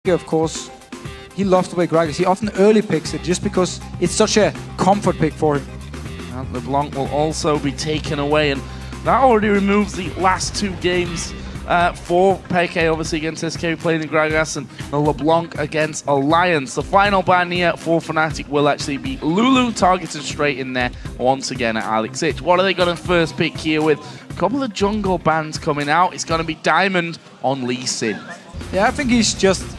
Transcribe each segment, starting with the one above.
of course, he loves to play Gragas. He often early picks it just because it's such a comfort pick for him. And LeBlanc will also be taken away, and that already removes the last two games for PK, obviously against SK playing in Gragas, and the LeBlanc against Alliance. The final ban here for Fnatic will actually be Lulu, targeted straight in there once again at Alex Ich. What are they going to first pick here with a couple of jungle bans coming out? It's going to be Diamond on Lee Sin. Yeah, I think he's just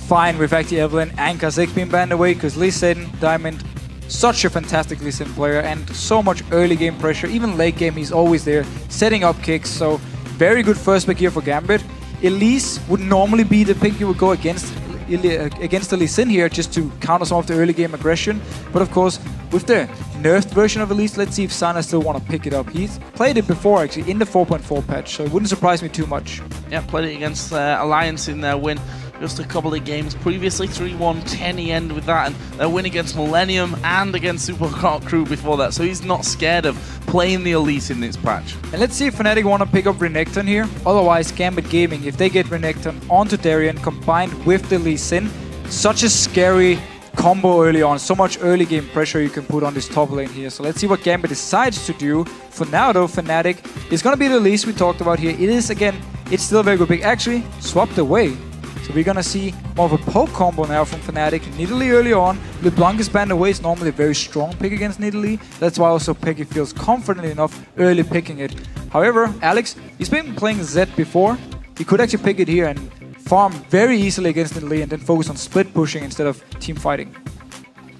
fine with actually Evelynn and Kha'Zix being banned away, because Lee Sin, Diamond, such a fantastic Lee Sin player and so much early game pressure. Even late game, he's always there, setting up kicks. So very good first pick here for Gambit. Elise would normally be the pick you would go against the Lee Sin here, just to counter some of the early game aggression. But of course, with the nerfed version of Elise, let's see if Sana still want to pick it up. He's played it before actually in the 4.4 patch, so it wouldn't surprise me too much. Yeah, played it against Alliance in their win just a couple of games previously. 3-1-10 he ended with that, and their win against Millennium and against Super Crew before that. So he's not scared of playing the Elise in this patch. And let's see if Fnatic want to pick up Renekton here. Otherwise, Gambit Gaming, if they get Renekton onto Darien combined with the Lee Sin, such a scary combo early on. So much early game pressure you can put on this top lane here. So let's see what Gambit decides to do. For now though, Fnatic is going to be the Elise we talked about here. It is, again, it's still a very good pick. Actually, swapped away. So we're going to see more of a poke combo now from Fnatic. Nidalee early on. LeBlanc is banned away. It's normally a very strong pick against Nidalee. That's why also Peggy feels confident enough early picking it. However, Alex, he's been playing Zed before. He could actually pick it here and farm very easily against Nidalee and then focus on split pushing instead of team fighting.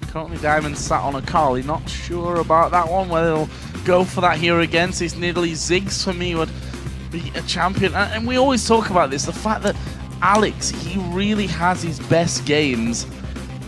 Currently Diamond sat on a Carly. Not sure about that one, whether they'll go for that here against this Nidalee. Ziggs for me would be a champion. And we always talk about this, the fact that Alex, he really has his best games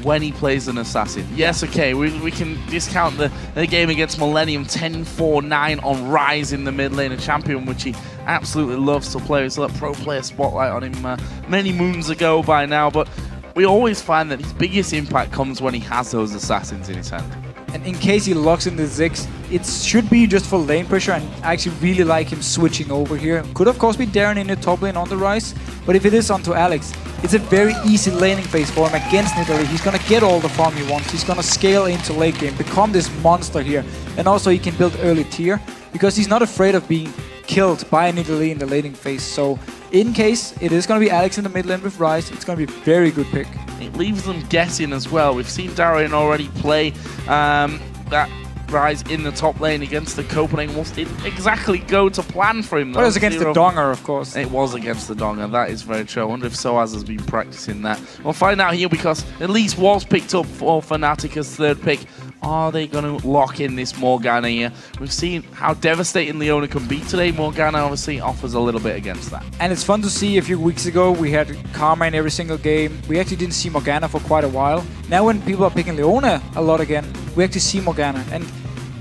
when he plays an assassin. Yes, okay, we can discount the game against Millennium 10-4-9 on Rise in the mid lane, a champion which he absolutely loves to play. So that pro player spotlight on him many moons ago by now, but we always find that his biggest impact comes when he has those assassins in his hand. And in case he locks in the Ziggs, it should be just for lane pressure, and I actually really like him switching over here. Could of course be Darren in the top lane on the Rise, but if it is onto Alex, it's a very easy laning phase for him against Nidalee. He's gonna get all the farm he wants. He's gonna scale into late game, become this monster here, and also he can build early tier because he's not afraid of being killed by Nidalee in the laning phase. So in case it is going to be Alex in the mid lane with Rise, it's going to be a very good pick. It leaves them guessing as well. We've seen Darien already play that Rise in the top lane against the Copenhagen Wolves. Didn't exactly go to plan for him though. Well, it was against the Donger, of course. It was against the Donger, that is very true. I wonder if Soaz has been practicing that. We'll find out here because Elise was picked up for Fnatic as third pick. Are they going to lock in this Morgana here? We've seen how devastating Leona can be today. Morgana obviously offers a little bit against that. And it's fun to see. A few weeks ago we had Karma in every single game. We actually didn't see Morgana for quite a while. Now when people are picking Leona a lot again, we actually see Morgana. And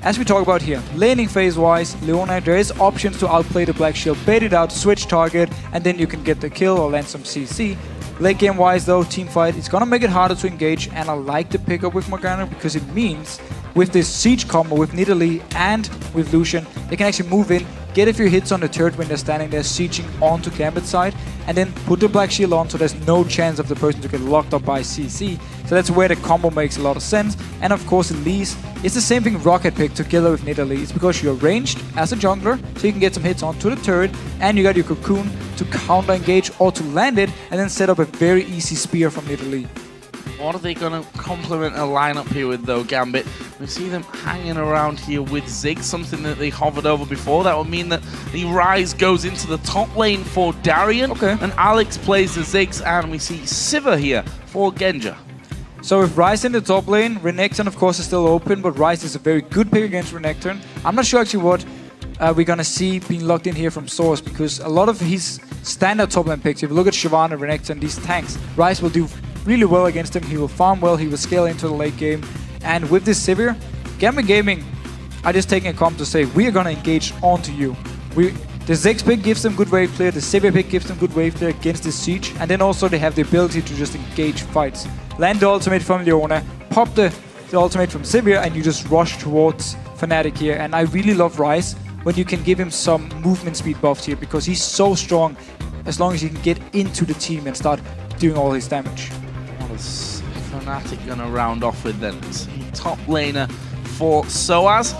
as we talk about here, laning phase wise, Leona, there is options to outplay the Black Shield, bait it out, switch target, and then you can get the kill or land some CC. Late game wise though, team fight, it's gonna make it harder to engage, and I like the pickup with Morgana because it means with this siege combo with Nidalee and with Lucian, they can actually move in, get a few hits on the turret when they're standing there sieging onto Gambit's side, and then put the Black Shield on so there's no chance of the person to get locked up by CC. So that's where the combo makes a lot of sense. And of course Elise, it's the same thing Rocket picked together with Nidalee. It's because you're ranged as a jungler, so you can get some hits onto the turret, and you got your Cocoon to counter engage or to land it, and then set up a very easy spear from Nidalee. What are they going to complement a lineup here with though, Gambit? We see them hanging around here with Ziggs, something that they hovered over before. That would mean that the Rise goes into the top lane for Darien, and Alex plays the Ziggs, and we see Sivir here for Genja. So with Rise in the top lane, Renekton of course is still open, but Rise is a very good pick against Renekton. I'm not sure actually what we're gonna see being locked in here from Source, because a lot of his standard top lane picks, if you look at Shyvana, Renekton, these tanks, Rise will do really well against him. He will farm well, he will scale into the late game. And with this Sivir, Gambit Gaming are just taking a comp to say, we are going to engage onto you. The Ziggs pick gives them good wave clear, the Sivir pick gives them good wave clear against this siege, and then also they have the ability to just engage fights. Land the ultimate from Leona, pop the ultimate from Sivir, and you just rush towards Fnatic here. And I really love Rise when you can give him some movement speed buffs here, because he's so strong as long as he can get into the team and start doing all his damage. What is Fnatic going to round off with then? Top laner for Soaz.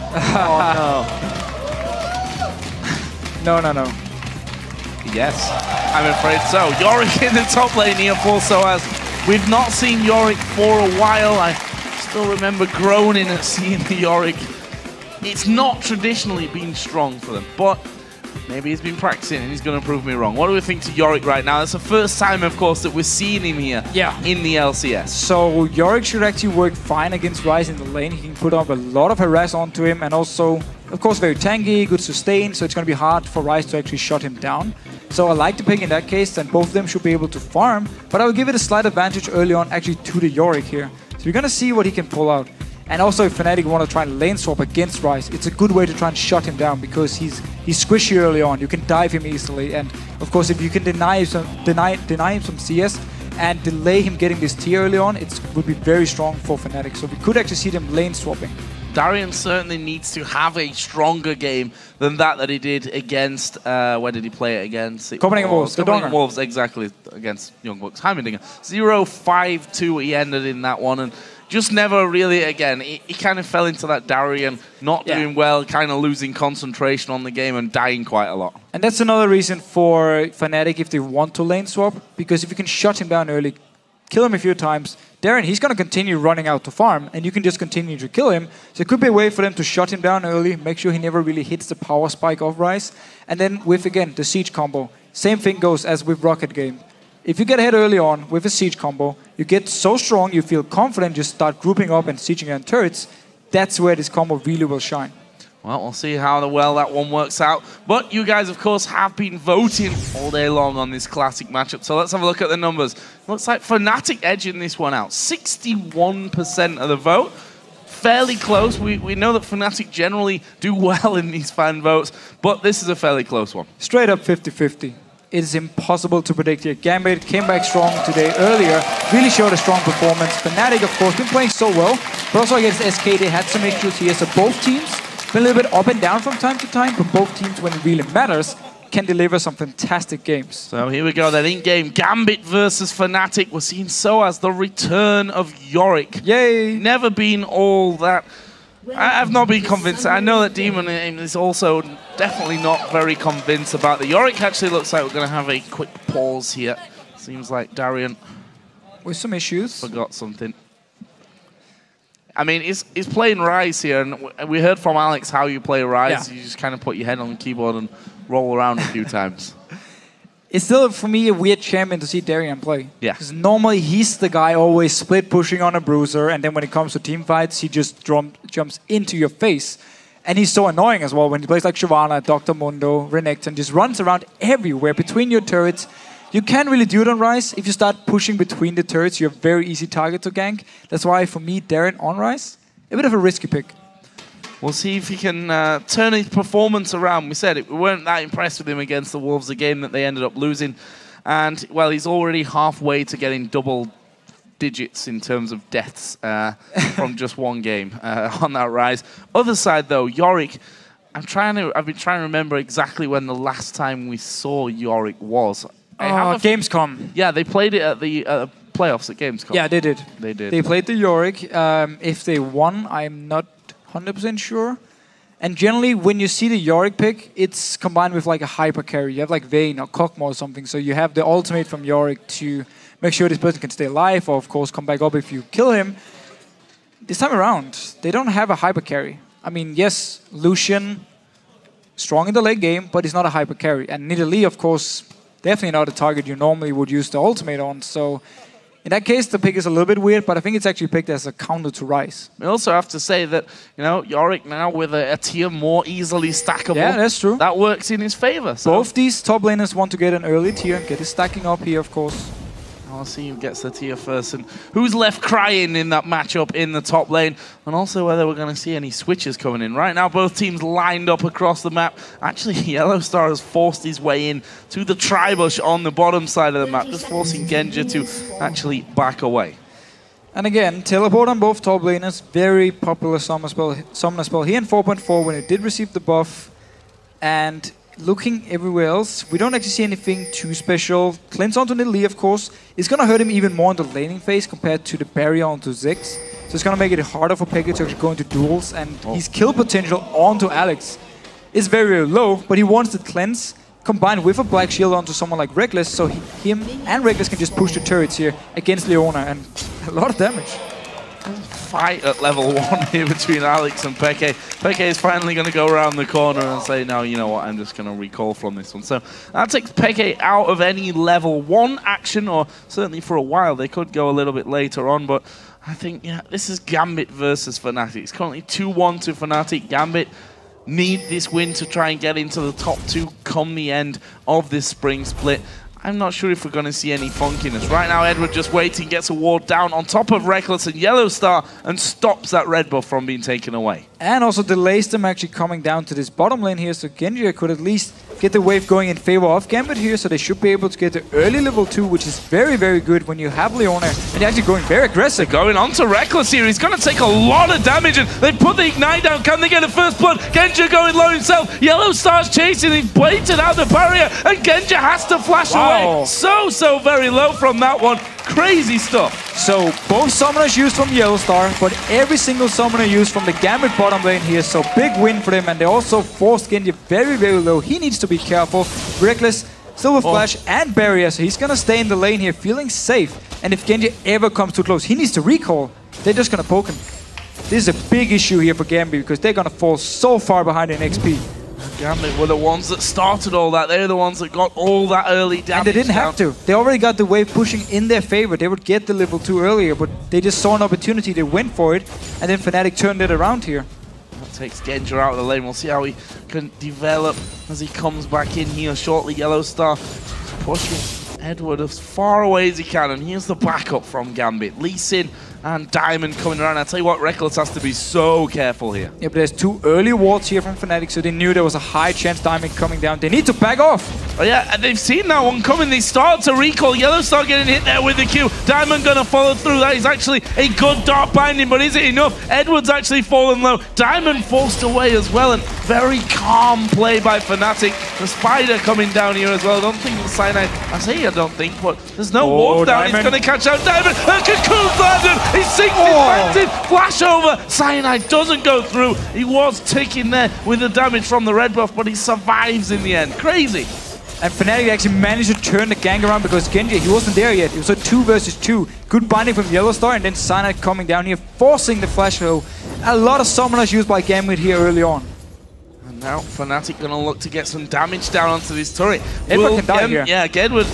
Oh no. No. Yes, I'm afraid so. Yorick in the top lane here for Soaz. We've not seen Yorick for a while. I still remember groaning at seeing the Yorick. It's not traditionally been strong for them, but maybe he's been practicing and he's going to prove me wrong. What do we think to Yorick right now? It's the first time, of course, that we're seeing him here in the LCS. So Yorick should actually work fine against Ryze in the lane. He can put up a lot of harass onto him, and also, of course, very tanky, good sustain, so it's going to be hard for Ryze to actually shut him down. So I like the pick in that case, and both of them should be able to farm, but I will give it a slight advantage early on actually to the Yorick here. So we're going to see what he can pull out. And also, if Fnatic want to try and lane swap against Ryze, it's a good way to try and shut him down because he's squishy early on. You can dive him easily, and of course, if you can deny him some CS and delay him getting this tier early on, it would be very strong for Fnatic. So we could actually see them lane swapping. Darian certainly needs to have a stronger game than that he did against, where did he play it against? Copenhagen Wolves, the Copenhagen Wolves, exactly, against Young Bucks. Heimerdinger. 0-5-2 he ended in that one, and just never really, again, he kind of fell into that Darian, not doing well, kind of losing concentration on the game and dying quite a lot. And that's another reason for Fnatic if they want to lane swap, because if you can shut him down early, kill him a few times, Darren, he's going to continue running out to farm, and you can just continue to kill him. So it could be a way for them to shut him down early, make sure he never really hits the power spike of Ryze. And then with, again, the siege combo, same thing goes as with Rocket Game. If you get ahead early on with a siege combo, you get so strong, you feel confident, you start grouping up and sieging on turrets. That's where this combo really will shine. Well, we'll see how well that one works out. But you guys, of course, have been voting all day long on this classic matchup. So let's have a look at the numbers. Looks like Fnatic edging this one out. 61% of the vote. Fairly close. We know that Fnatic generally do well in these fan votes, but this is a fairly close one. Straight up 50-50. It is impossible to predict here. Gambit came back strong today earlier, really showed a strong performance. Fnatic, of course, been playing so well, but also against SK, they had some issues here. So both teams been a little bit up and down from time to time, but both teams, when it really matters, can deliver some fantastic games. So here we go, then in-game Gambit versus Fnatic. We're seeing Soaz, the return of Yorick. Yay! Never been all that. I've not been convinced. I know that Demon is also definitely not very convinced about the Yorick. Actually looks like we're going to have a quick pause here. Seems like Darian with some issues. Forgot something. I mean, he's playing Ryze here, and we heard from Alex how you play Ryze. Yeah. You just kind of put your head on the keyboard and roll around a few times. It's still, for me, a weird champion to see Darian play. Yeah. Because normally he's the guy always split pushing on a bruiser, and then when it comes to team fights, he just jumps into your face. And he's so annoying as well when he plays like Shyvana, Dr. Mundo, Renekton, just runs around everywhere between your turrets. You can't really do it on Ryze. If you start pushing between the turrets, you're a very easy target to gank. That's why, for me, Darren on Ryze, a bit of a risky pick. We'll see if he can turn his performance around. We said it, we weren't that impressed with him against the Wolves, a game that they ended up losing. And, well, he's already halfway to getting double digits in terms of deaths from just one game on that Ryze. Other side, though, Yorick. I've been trying to remember exactly when the last time we saw Yorick was. Gamescom. Yeah, they played it at the playoffs at Gamescom. Yeah, they did. They did. They played the Yorick. If they won, I'm not 100% sure. And generally, when you see the Yorick pick, it's combined with like a hyper carry. You have like Vayne or Kog'Maw or something. So you have the ultimate from Yorick to make sure this person can stay alive, or of course come back up if you kill him. This time around, they don't have a hyper carry. I mean, yes, Lucian, strong in the late game, but he's not a hyper carry. And Nidalee, of course, definitely not a target you normally would use the ultimate on. So in that case, the pick is a little bit weird, but I think it's actually picked as a counter to Ryze. We also have to say that, you know, Yorick now with a tier more easily stackable. Yeah, that's true. That works in his favor. So. Both these top laners want to get an early tier, get his stacking up here, of course. I'll see who gets the tier first and who's left crying in that matchup in the top lane, and also whether we're going to see any switches coming in. Right now, both teams lined up across the map. Actually, Yellow Star has forced his way in to the Tribush on the bottom side of the map, just forcing Genja to actually back away. And again, teleport on both top laners, very popular summoner spell here in 4.4 when it did receive the buff. And looking everywhere else, we don't actually see anything too special. Cleanse onto Nidalee, of course, is going to hurt him even more in the laning phase compared to the barrier onto Ziggs. So it's going to make it harder for Peke to actually go into duels, and his kill potential onto Alex is very, very low, but he wants the cleanse combined with a Black Shield onto someone like Reckless, so him and Reckless can just push the turrets here against Leona, and a lot of damage. Fight at level 1 here between Alex and Peke. Peke is finally going to go around the corner and say, no, you know what, I'm just going to recall from this one. So that takes Peke out of any level 1 action, or certainly for a while. They could go a little bit later on, but I think, yeah, this is Gambit versus Fnatic. It's currently 2-1 to Fnatic. Gambit need this win to try and get into the top 2 come the end of this spring split. I'm not sure if we're going to see any funkiness. Right now, Edward just waiting, gets a ward down on top of Reckless and Yellow Star and stops that red buff from being taken away. And also delays them actually coming down to this bottom lane here, so Genji could at least get the wave going in favor of Gambit here, so they should be able to get the early level 2, which is very, very good when you have Leona, and they're actually going very aggressive. They're going on to Reckless here. He's going to take a lot of damage, and they put the Ignite down. Can they get a first blood? Genji going low himself. Yellow Star's chasing. He's bladed out the barrier, and Genji has to flash away. So very low from that one. Crazy stuff. So both summoners used from Yellow Star, but every single summoner used from the Gambit bottom lane here, so big win for them, and they also forced Genji very, very low. He needs to be careful. Reckless, Silver Flash and Barrier, so he's gonna stay in the lane here feeling safe, and if Genji ever comes too close, he needs to recall. They're just gonna poke him. This is a big issue here for Gambit because they're gonna fall so far behind in XP. Gambit were the ones that started all that. They're the ones that got all that early damage. And they didn't have to. They already got the wave pushing in their favor. They would get the level 2 earlier, but they just saw an opportunity. They went for it, and then Fnatic turned it around here. That takes Genji out of the lane. We'll see how he can develop as he comes back in here shortly. Yellow Star pushing Edward as far away as he can, and here's the backup from Gambit. Lee Sin and Diamond coming around. I tell you what, Reckless has to be so careful here. Yeah, but there's 2 early wards here from Fnatic, so they knew there was a high chance Diamond coming down. They need to back off. Oh yeah, and they've seen that one coming. They start to recall. Yellow Star getting hit there with the Q. Diamond gonna follow through. That is actually a good dark binding, but is it enough? Edward's actually fallen low. Diamond forced away as well, and very calm play by Fnatic. The Spider coming down here as well. I don't think the Cyanide, I don't think, but there's no ward down. He's gonna catch out Diamond. And Cocoon's landed. He sinks his planted. Flash over. Cyanide doesn't go through. He was ticking there with the damage from the red buff, but he survives in the end. Crazy. And Fnatic actually managed to turn the gang around because Genji, he wasn't there yet. It was a 2 versus 2. Good binding from Yellow Star, and then Cyanide coming down here, forcing the flash throw. A lot of summoners used by Gambit here early on. And now Fnatic gonna look to get some damage down onto this turret. Edward can die here. Yeah, Edward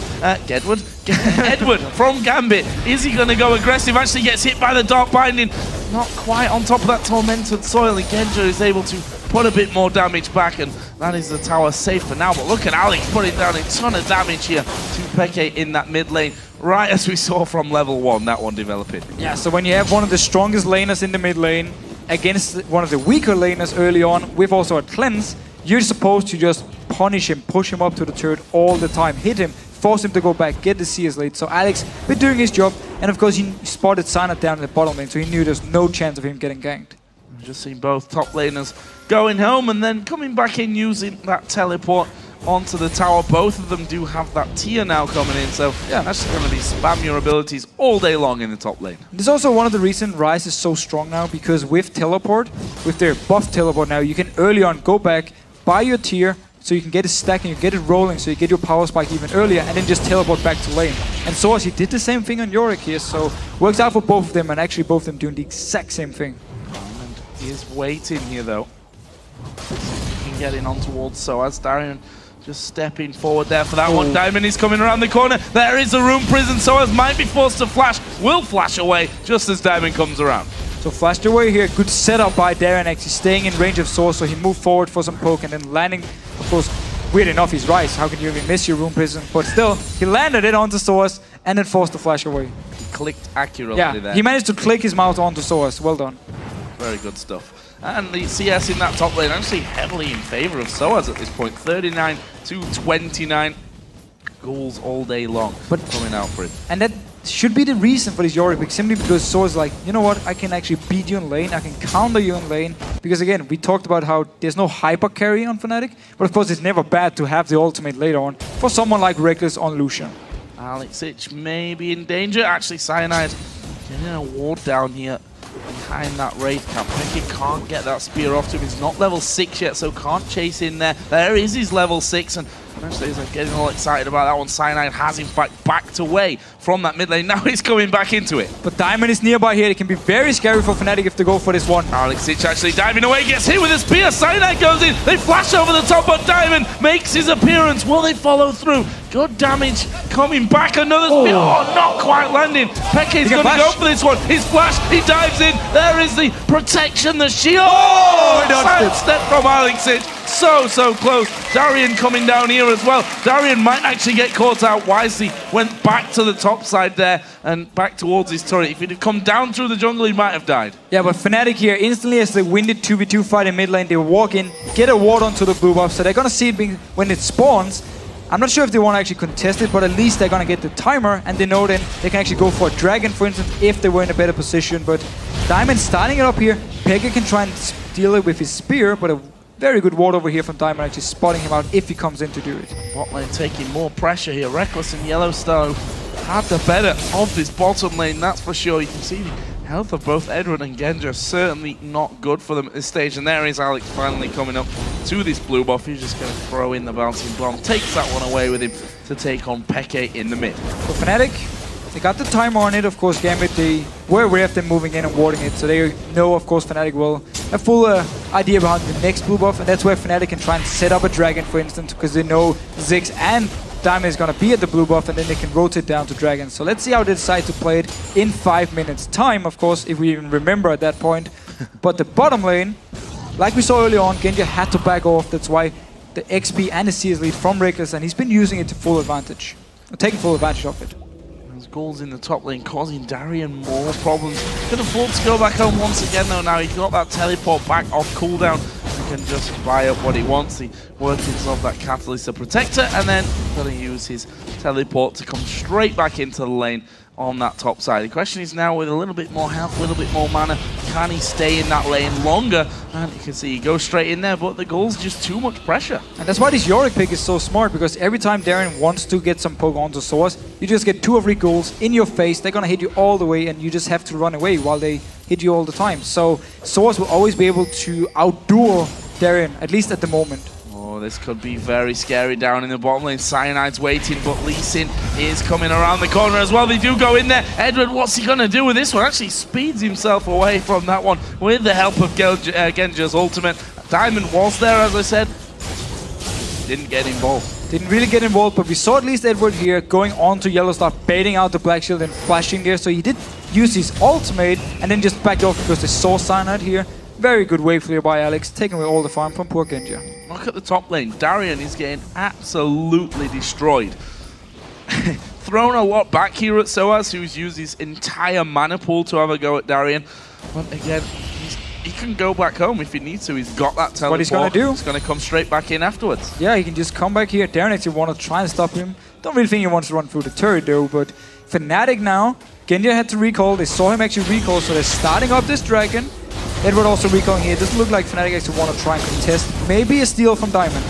from Gambit. Is he gonna go aggressive? Actually gets hit by the dark binding. Not quite on top of that tormented soil, and Genji is able to put a bit more damage back, and that is the tower safe for now. But look at Alex putting down a ton of damage here to Peke in that mid lane, right as we saw from level 1, that one developing. Yeah, so when you have one of the strongest laners in the mid lane against one of the weaker laners early on with also a cleanse, you're supposed to just punish him, push him up to the turret all the time, hit him, force him to go back, get the CS late. So Alex been doing his job, and of course he spotted Cyanide down in the bottom lane, so he knew there's no chance of him getting ganked. We've just seen both top laners going home and then coming back in using that teleport onto the tower. Both of them do have that tier now coming in, so yeah, that's going to be spam your abilities all day long in the top lane. This is also one of the reasons Ryze is so strong now, because with teleport, with their buff teleport now, you can early on go back, buy your tier, so you can get it stacking, you get it rolling, so you get your power spike even earlier, and then just teleport back to lane. And so as he did the same thing on Yorick here, so works out for both of them, and actually both of them doing the exact same thing. And he is waiting here though. He can get in on towards Soaz. Darian just stepping forward there for that one. Diamond is coming around the corner. There is a room prison. Soaz might be forced to flash. Will flash away just as Diamond comes around. So flashed away here. Good setup by Darren, actually staying in range of Soaz, so he moved forward for some poke and then landing, of course, weird enough, he's Ryze. How can you even miss your room prison? But still, he landed it onto Soaz and then forced the flash away. He clicked accurately there. He managed to click his mouse onto Soaz. Well done. Very good stuff. And the CS in that top lane actually heavily in favor of Soaz at this point. 39 to 29. Goals all day long, but coming out for him. And that should be the reason for this Yorick pick, simply because Soa's like, you know what, I can actually beat you in lane, I can counter you in lane, because again, we talked about how there's no hyper carry on Fnatic, but of course it's never bad to have the ultimate later on for someone like Reckless on Lucian. Alex may be in danger. Actually, Cyanide getting a ward down here behind that Wraith camp. Peke can't get that spear off to him. He's not level 6 yet, so can't chase in there. There is his level 6, and actually, as I'm getting all excited about that one, Cyanide has in fact backed away from that mid lane. Now he's coming back into it. But Diamond is nearby here. It can be very scary for Fnatic if they go for this one. Alex actually diving away, gets hit with a spear. Cyanide goes in. They flash over the top, but Diamond makes his appearance. Will they follow through? Good damage coming back. Another spear. Oh, not quite landing. Peke's going to go for this one. His flash. He dives in. There is the protection, the shield. Oh, sidestep from Alex. So close. Darian coming down here as well. Darian might actually get caught out wisely. Went back to the top side there and back towards his turret. If he'd have come down through the jungle, he might have died. Yeah, but Fnatic here, instantly as they win the 2v2 fight in mid lane, they walk in, get a ward onto the blue buff, so they're going to see it being, when it spawns. I'm not sure if they want to actually contest it, but at least they're going to get the timer, and they know then they can actually go for a dragon, for instance, if they were in a better position. But Diamond starting it up here. Peke can try and steal it with his spear, but a very good ward over here from Diamond, actually spotting him out if he comes in to do it. Bot lane taking more pressure here. Reckless and Yellowstone had the better of this bottom lane, that's for sure. You can see the health of both Edward and Genja certainly not good for them at this stage. And there is Alex finally coming up to this blue buff. He's just going to throw in the bouncing bomb. Takes that one away with him to take on Peke in the mid. For Fnatic, they got the timer on it. Of course, Gambit, they were aware of them moving in and warding it. So they know, of course, Fnatic will have full idea behind the next blue buff. And that's where Fnatic can try and set up a dragon, for instance, because they know Ziggs and Diamond is going to be at the blue buff, and then they can rotate down to dragon. So let's see how they decide to play it in 5 minutes time, of course, if we even remember at that point. But the bottom lane, like we saw earlier on, Genja had to back off. That's why the XP and the CS lead from Reckless, and he's been using it to full advantage, or taking full advantage of it. Those goals in the top lane causing Darian more problems. Can afford to go back home once again though. Now he's got that teleport back off cooldown. He can just buy up what he wants. The workings of that catalyst, the protector, and then going to use his teleport to come straight back into the lane on that top side. The question is now, with a little bit more health, a little bit more mana, can he stay in that lane longer? And you can see he goes straight in there, but the goal's just too much pressure. And that's why this Yorick pick is so smart, because every time Darren wants to get some poke onto Source, you just get 2 or 3 goals in your face. They're gonna hit you all the way, and you just have to run away while they hit you all the time. So Source will always be able to outduel Darren, at least at the moment. Oh, this could be very scary down in the bottom lane. Cyanide's waiting, but Lee Sin is coming around the corner as well. They do go in there. Edward, what's he going to do with this one? Actually speeds himself away from that one with the help of Genja's ultimate. Diamond was there, as I said. Didn't get involved. Didn't really get involved, but we saw at least Edward here going on to Yellow Star, baiting out the Black Shield and flashing there. So he did use his ultimate and then just backed off because they saw Cyanide here. Very good wave clear by Alex, taking away all the farm from poor Genja. Look at the top lane. Darian is getting absolutely destroyed. Thrown a lot back here at Soaz, who's used his entire mana pool to have a go at Darian. But again, he can go back home if he needs to. He's got that teleport. What he's going to do. He's going to come straight back in afterwards. Yeah, he can just come back here. Darren actually want to try and stop him. Don't really think he wants to run through the turret though, but Fnatic now. Genja had to recall. They saw him actually recall, so they're starting up this dragon. Edward also recalling here. It doesn't look like Fnatic actually want to try and contest. Maybe a steal from Diamond.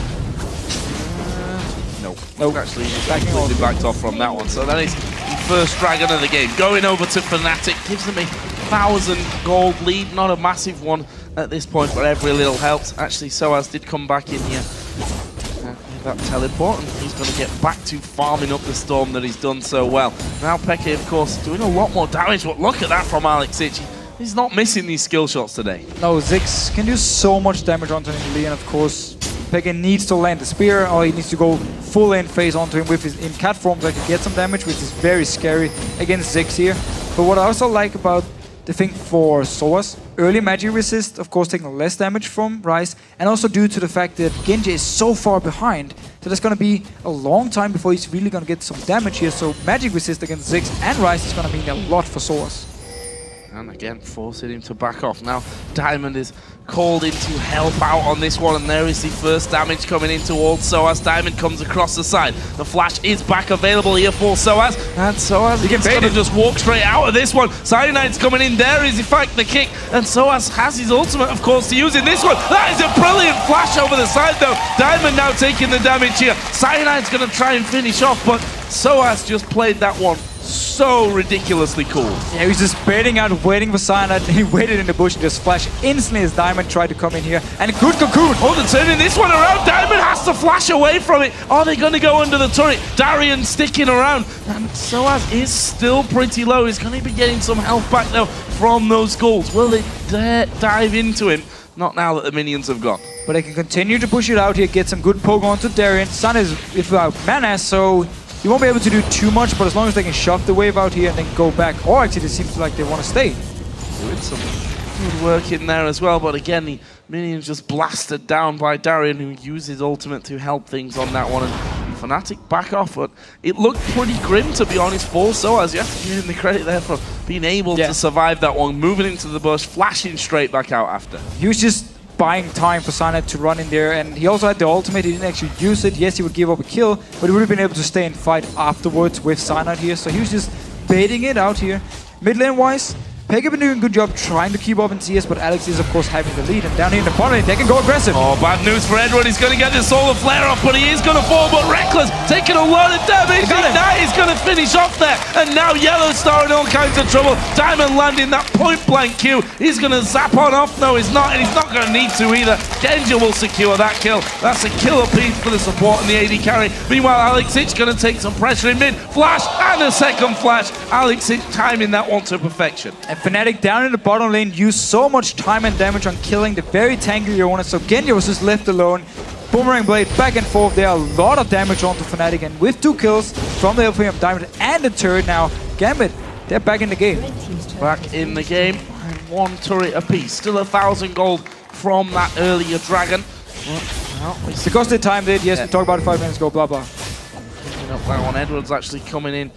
Nope. Actually, completely backed off from that one. So that is the first dragon of the game. Going over to Fnatic. Gives them a 1,000 gold lead. Not a massive one at this point, but every little helps. Actually, Soaz did come back in here. That teleport, and he's going to get back to farming up the storm that he's done so well. Now Peke, of course, doing a lot more damage, but look at that from Alex. He's not missing these skill shots today. No, Ziggs can do so much damage onto him, and of course, Peke needs to land the spear, or he needs to go full in phase onto him with his in cat form so he can get some damage, which is very scary against Ziggs here. But what I also like about the thing for Soaz, early magic resist, of course taking less damage from Ryze, and also due to the fact that Genja is so far behind, so there's going to be a long time before he's really going to get some damage here, so magic resist against Ziggs and Ryze is going to mean a lot for Soaz. And again, forcing him to back off. Now, Diamond is called in to help out on this one, and there is the first damage coming in towards Soaz. Diamond comes across the side. The flash is back available here for Soaz, and Soaz is going to just walk straight out of this one. Cyanide's coming in. There is, in fact, the kick, and Soaz has his ultimate, of course, to use in this one. That is a brilliant flash over the side, though. Diamond now taking the damage here. Cyanide's going to try and finish off, but Soaz just played that one so ridiculously cool. Yeah, he was just baiting out, waiting for Cyanide. He waited in the bush and just flashed instantly as Diamond tried to come in here. And good cocoon! Oh, they're turning this one around. Diamond has to flash away from it. Are they going to go under the turret? Darian sticking around. And Soaz is still pretty low. He's going to be getting some health back, though, from those goals. Will they dare dive into him? Not now that the minions have gone. But they can continue to push it out here, get some good poke onto Darian. Sun is without mana, so he won't be able to do too much, but as long as they can shove the wave out here and then go back, or actually it seems like they want to stay. Doing some good work in there as well, but again, the minions just blasted down by Darian, who used his ultimate to help things on that one. And Fnatic back off, but it looked pretty grim, to be honest, for Soaz. You have to give him the credit there for being able to survive that one, moving into the bush, flashing straight back out after. He was just buying time for Cyanide to run in there, and he also had the ultimate. He didn't actually use it. Yes, he would give up a kill, but he would have been able to stay and fight afterwards with Cyanide here, so he was just baiting it out here. Mid lane wise, Pega been doing a good job trying to keep up in CS, but Alex is of course having the lead, and down here in the bottom lane, they can go aggressive. Oh, bad news for Edward. He's going to get the solar flare off, but he is going to fall. But Reckless taking a lot of damage. Ignite is going to finish off there, and now Yellow Star in all kinds of trouble. Diamond landing that point blank Q. He's going to zap on off. No, he's not, and he's not going to need to either. Genja will secure that kill. That's a killer piece for the support and the AD carry. Meanwhile, Alex Itch going to take some pressure in mid. Flash and a second flash. Alex Itch timing that one to perfection. And Fnatic down in the bottom lane used so much time and damage on killing the very tanky Leona, so Genja was just left alone. Boomerang Blade back and forth there, a lot of damage onto Fnatic, and with 2 kills from the LPM Diamond and the turret now, Gambit, they're back in the game. Back in the game, and 1 turret apiece. Still 1,000 gold from that earlier dragon. Well, it's because they timed it, yes, we talked about it 5 minutes ago, blah blah. Picking up that one, Edward's actually coming in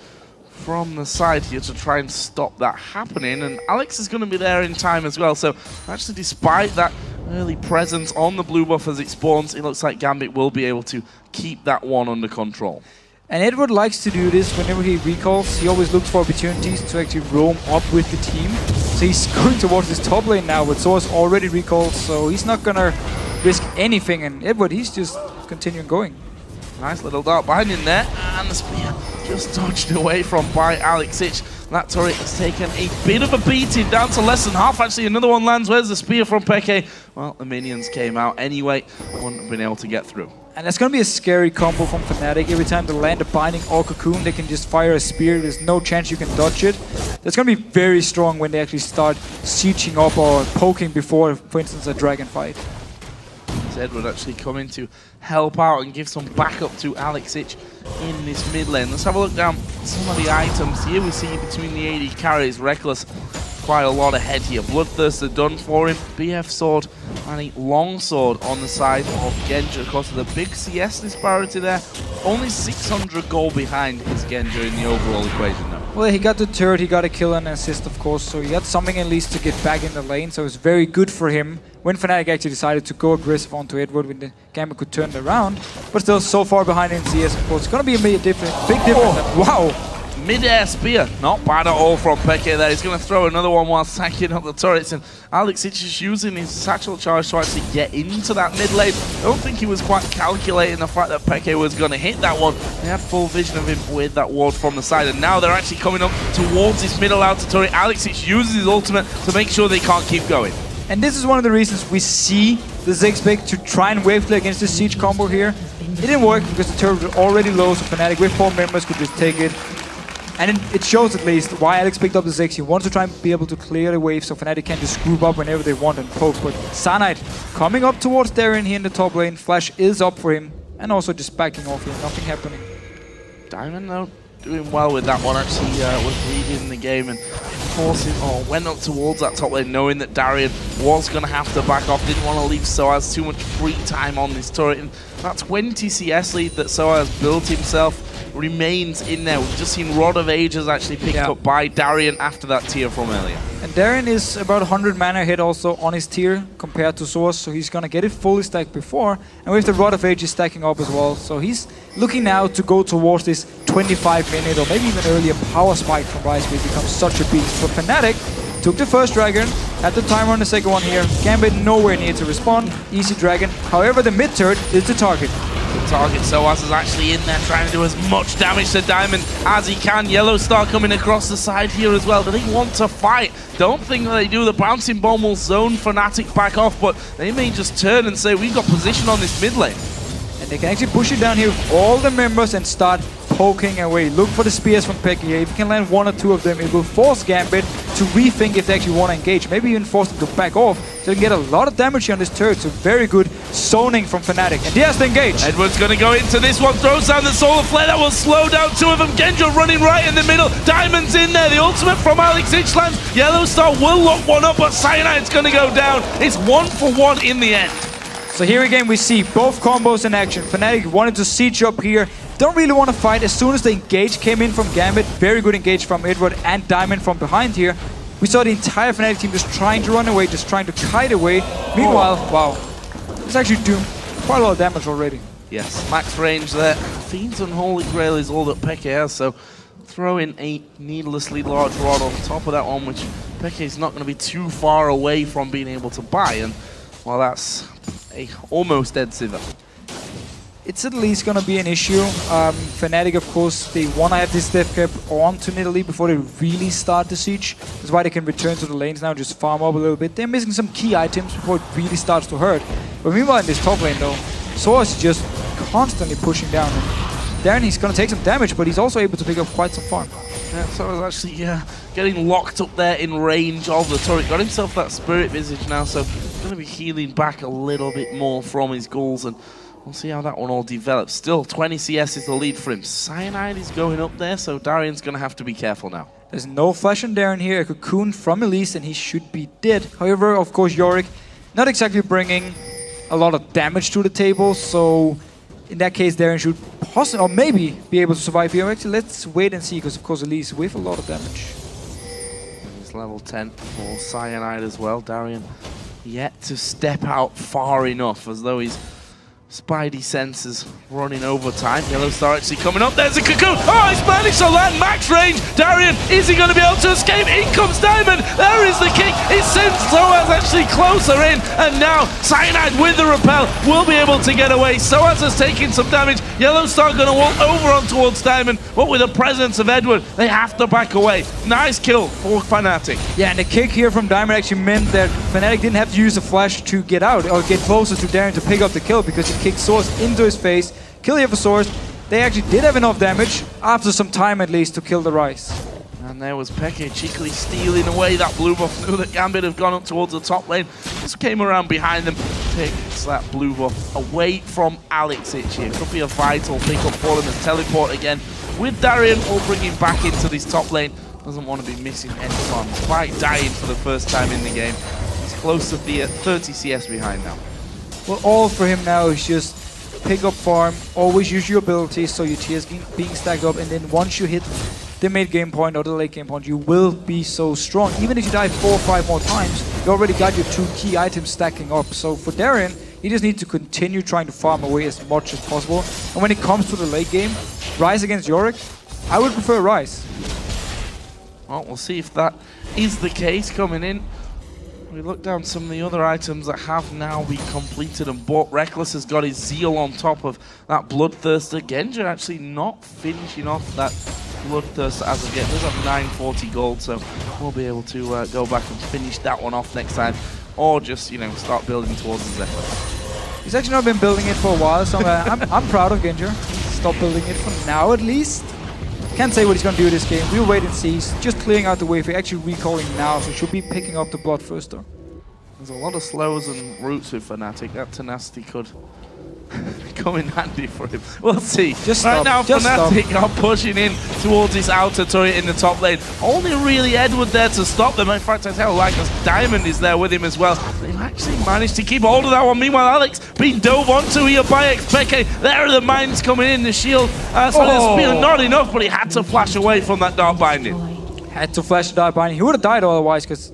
from the side here to try and stop that happening, and Alex is going to be there in time as well, so actually despite that early presence on the blue buff as it spawns, it looks like Gambit will be able to keep that one under control. And Edward likes to do this whenever he recalls. He always looks for opportunities to actually roam up with the team. So he's going towards this top lane now, but Soaz already recalled, so he's not going to risk anything, and Edward, he's just continuing going. Nice little dart behind him there, and the spear just dodged away from by Alex Itch. That turret has taken a bit of a beating, down to less than half. Actually, another one lands. Where's the spear from Peke? Well, the minions came out anyway. Wouldn't have been able to get through. And that's going to be a scary combo from Fnatic. Every time they land a Binding or Cocoon, they can just fire a spear. There's no chance you can dodge it. That's going to be very strong when they actually start sieging up or poking before, for instance, a dragon fight. Edward actually coming to help out and give some backup to Alex Itch in this mid lane. Let's have a look down some of the items here. We see between the AD carries, Reckless quite a lot ahead here. Bloodthirster done for him. BF sword and a long sword on the side of Genja. Of course, with a big CS disparity there. Only 600 gold behind is Genja in the overall equation though. Well, he got the turret, he got a kill and an assist, of course, so he got something at least to get back in the lane, so it's very good for him when Fnatic actually decided to go aggressive onto Edward when the Gambit could turn it around. But still so far behind in CS, of course. It's going to be a big difference. Wow! Mid-air spear, not bad at all from Peke there. He's going to throw another one while sacking up the turrets, and Alex Itch is using his satchel charge to actually get into that mid lane. I don't think he was quite calculating the fact that Peke was going to hit that one. They had full vision of him with that ward from the side, and now they're actually coming up towards this middle outer turret. Alex Itch uses his ultimate to make sure they can't keep going. And this is one of the reasons we see the Ziggs pick to try and wave play against the siege combo here. It didn't work because the turret was already low, so Fnatic with 4 members could just take it. And it shows at least why Alex picked up the Ziggs. He wants to try and be able to clear the wave so Fnatic can just group up whenever they want and poke. But Cyanide coming up towards Darren here in the top lane. Flash is up for him. And also just backing off here. Nothing happening. Diamond though, doing well with that one. Actually was leading the game and forcing, went up towards that top lane knowing that Darian was going to have to back off. Didn't want to leave Soaz too much free time on this turret. And that 20 CS lead that Soaz built himself remains in there. We've just seen Rod of Ages actually picked up by Darien after that tier from earlier. And Darien is about 100 mana ahead also on his tier compared to Source, so he's gonna get it fully stacked before. And with the Rod of Ages stacking up as well, so he's looking now to go towards this 25-minute or maybe even earlier power spike from Ryze, where he becomes such a beast. For Fnatic, took the first dragon, had the timer on the second one here. Gambit nowhere near to respond. Easy dragon. However, the mid turret is the target. The target Soaz is actually in there trying to do as much damage to Diamond as he can. Yellow Star coming across the side here as well. Do they want to fight? Don't think that they do. The bouncing bomb will zone Fnatic back off, but they may just turn and say, we've got position on this mid lane. And they can actually push it down here with all the members and start poking away. Look for the spears from Peki here. If you can land one or two of them, it will force Gambit to rethink if they actually want to engage. Maybe even force them to back off, so they can get a lot of damage here on this turret. So very good zoning from Fnatic. And he has to engage. Edward's going to go into this one, throws down the Solar Flare. That will slow down two of them. Genja running right in the middle. Diamond's in there. The ultimate from Alex Ichlands. Yellow Star will lock one up, but Cyanide's going to go down. It's 1-for-1 in the end. So here again we see both combos in action. Fnatic wanted to siege up here. Don't really want to fight. As soon as the engage came in from Gambit, very good engage from Edward and Diamond from behind here. We saw the entire Fnatic team just trying to run away, just trying to kite away. Meanwhile, wow, it's actually doing quite a lot of damage already. Yes, max range there. Fiend's Unholy Grail is all that Peke has, so throw in a needlessly large rod on top of that one, which Peke is not going to be too far away from being able to buy. And well, that's a almost dead Sivir. It's at least going to be an issue. Fnatic, of course, they want to have this death cap on to Nidalee before they really start the siege. That's why they can return to the lanes now, just farm up a little bit. They're missing some key items before it really starts to hurt. But meanwhile, in this top lane, though, Soaz is just constantly pushing down. And Darien, he's going to take some damage, but he's also able to pick up quite some farm. Yeah, Soaz actually getting locked up there in range of the turret. Got himself that Spirit Visage now, so going to be healing back a little bit more from his goals. And we'll see how that one all develops. Still, 20 CS is the lead for him. Cyanide is going up there, so Darien's going to have to be careful now. There's no flash on Darien here. A cocoon from Elise, and he should be dead. However, of course, Yorick not exactly bringing a lot of damage to the table, so in that case, Darien should possibly, or maybe, be able to survive here. Actually, let's wait and see, because of course, Elise with a lot of damage. It's level 10 for Cyanide as well. Darien yet to step out far enough, as though he's Spidey senses running over time. Yellow Star actually coming up. There's a cocoon. Oh, he's managed to land max range. Darien, is he going to be able to escape? In comes Diamond. There is the kick. It sends Soaz actually closer in. And now Cyanide with the repel will be able to get away. Soaz has taken some damage. Yellow Star going to walk over on towards Diamond. But with the presence of Edward, they have to back away. Nice kill for Fnatic. Yeah, and the kick here from Diamond actually meant that Fnatic didn't have to use the flash to get out or get closer to Darien to pick up the kill, because he kicked Source into his face, kill here for Source. They actually did have enough damage, after some time at least, to kill the Ryze. And there was Peke cheekily stealing away that blue buff. Knew that Gambit have gone up towards the top lane. Just came around behind them, takes that blue buff away from Alex Ich here. Could be a vital pickup for them and teleport again. With Darien all bringing back into this top lane. Doesn't want to be missing any time. Despite dying for the first time in the game. He's close to the 30 CS behind now. Well, all for him now is just pick up farm, always use your abilities so your tiers being stacked up, and then once you hit the mid game point or the late game point, you will be so strong. Even if you die 4 or 5 more times, you already got your 2 key items stacking up. So for Darien, he just needs to continue trying to farm away as much as possible. And when it comes to the late game, Ryze against Yorick, I would prefer Ryze. Well, we'll see if that is the case coming in. We look down some of the other items that have now been completed and bought. Reckless has got his Zeal on top of that Bloodthirster. Genja actually not finishing off that Bloodthirster as of yet. Does have 940 gold, so we'll be able to go back and finish that one off next time. Or just, you know, start building towards the Zephyr. He's actually not been building it for a while, so I'm proud of Genja. Stop building it for now at least. Can't say what he's going to do this game. We'll wait and see. He's just clearing out the wave. We're actually recalling now, so should be picking up the Bloodthirster. There's a lot of slows and roots with Fnatic. That tenacity could come in handy for him. We'll see. Just right stop. now, Just Fnatic are pushing in towards this outer turret in the top lane. Only really Edward there to stop them. In fact, I tell you, like Diamond is there with him as well. They've actually managed to keep hold of that one. Meanwhile, Alex being dove onto here by XPK. There are the mines coming in. The shield. So the spear, not enough, but he had to flash away from that dark binding. Had to flash the dark binding. He would have died otherwise, because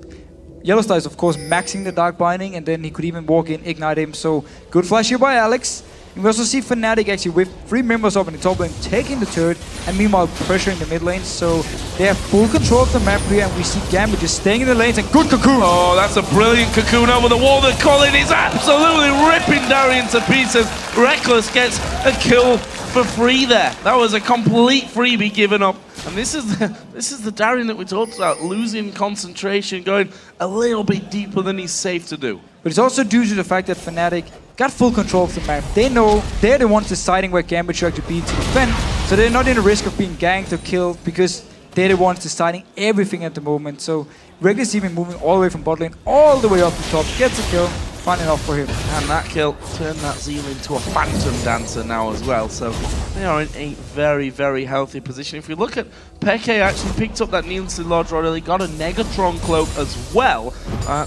Yellowstar is of course maxing the dark binding, and then he could even walk in, ignite him. So good flash here by Alex. And we also see Fnatic actually with 3 members up in the top lane taking the turret, and meanwhile pressuring the mid lane. So they have full control of the map here, and we see Gambit just staying in the lanes, and good cocoon. Oh, that's a brilliant cocoon over the wall. The Colin is absolutely ripping Darian to pieces. Reckless gets a kill for free there. That was a complete freebie given up. And this is the Darian that we talked about, losing concentration, going a little bit deeper than he's safe to do. But it's also due to the fact that Fnatic got full control of the map. They know they're the ones deciding where Gambit should actually be to defend, so they're not in the risk of being ganked or killed, because they're the ones deciding everything at the moment. So Reckless even moving all the way from bot lane all the way up the top, gets a kill. Fun enough for him. And that kill turned that Zeal into a phantom dancer now as well. So they are in a very, very healthy position. If we look at Peke, actually picked up that Nielsen Lodge already, got a Negatron cloak as well.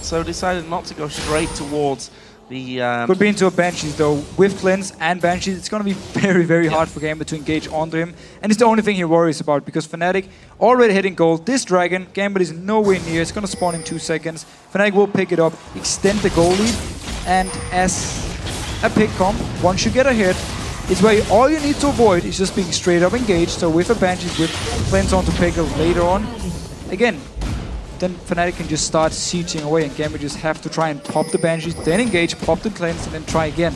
So decided not to go straight towards the... Could be into a Banshees though. With Cleanse and Banshees, it's going to be very, very hard for Gambit to engage onto him. And it's the only thing he worries about, because Fnatic already hitting gold. This Dragon, Gambit is nowhere near. It's going to spawn in 2 seconds. Fnatic will pick it up, extend the goal lead. And as a pick comp, once you get ahead, it's where all you need to avoid is just being straight up engaged. So with a Banshees, with Cleanse onto pick later on, again, then Fnatic can just start sieging away, and Gambit just have to try and pop the Banshees, then engage, pop the Cleanse, and then try again.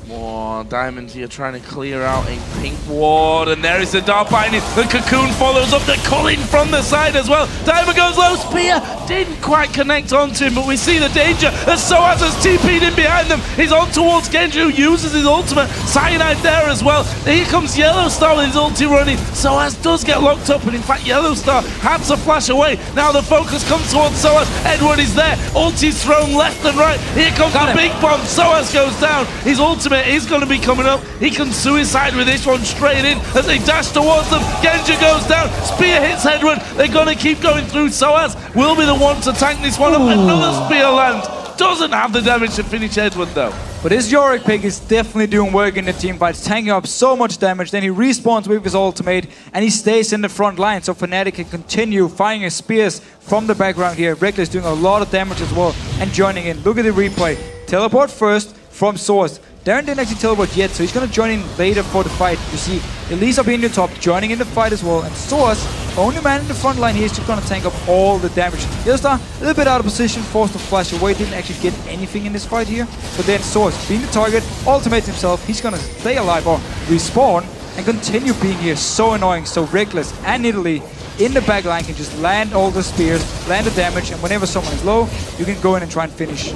More Diamond here trying to clear out a pink ward, and there is the dark binding. The cocoon follows up the Colin from the side as well. Diamond goes low, spear didn't quite connect onto him, but we see the danger as Soaz has TP'd in behind them. He's on towards Genji, who uses his ultimate. Cyanide there as well. Here comes Yellowstar with his ulti running. Soaz does get locked up, and in fact Yellowstar had to flash away. Now the focus comes towards Soaz. Edward is there. Ulti's thrown left and right. Here comes the big bomb. Soaz goes down. His ultimate is going to be coming up. He can suicide with this one straight in as they dash towards them. Genji goes down. Spear hits Edward. They're going to keep going through. Soaz will be the one to tank this one up. Another spear lands. Doesn't have the damage to finish Edward though. But this Yorick pick is definitely doing work in the team fights, tanking up so much damage. Then he respawns with his ultimate, and he stays in the front line, so Fnatic can continue firing his spears from the background here. Reckless doing a lot of damage as well, and joining in. Look at the replay. Teleport first from Source. Darren didn't actually teleport yet, so he's going to join in later for the fight. You see Elisa being in the top, joining in the fight as well. And Source, only man in the front line here, is just going to tank up all the damage. Yellowstar, a little bit out of position, forced to flash away. Didn't actually get anything in this fight here. But then Source, being the target, ultimates himself. He's going to stay alive or respawn and continue being here. So annoying. So Reckless and Italy in the back line can just land all the spears, land the damage, and whenever someone is low, you can go in and try and finish.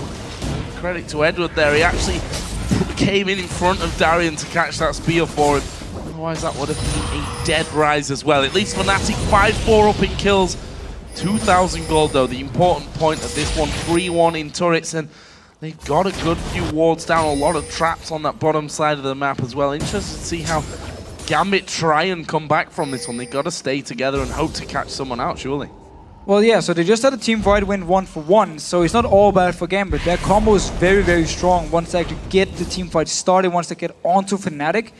Credit to Edward there. He actually came in front of Darian to catch that spear for him. Otherwise that would have been a dead rise as well. At least Fnatic 5-4 up in kills. 2,000 gold though, the important point of this one. 3-1 in turrets, and they've got a good few wards down, a lot of traps on that bottom side of the map as well. Interested to see how Gambit try and come back from this one. They've got to stay together and hope to catch someone out, surely. Well, yeah, so they just had a team fight win 1-for-1, so it's not all bad for Gambit. Their combo is very, very strong once they actually get the team fight started, once they get onto Fnatic.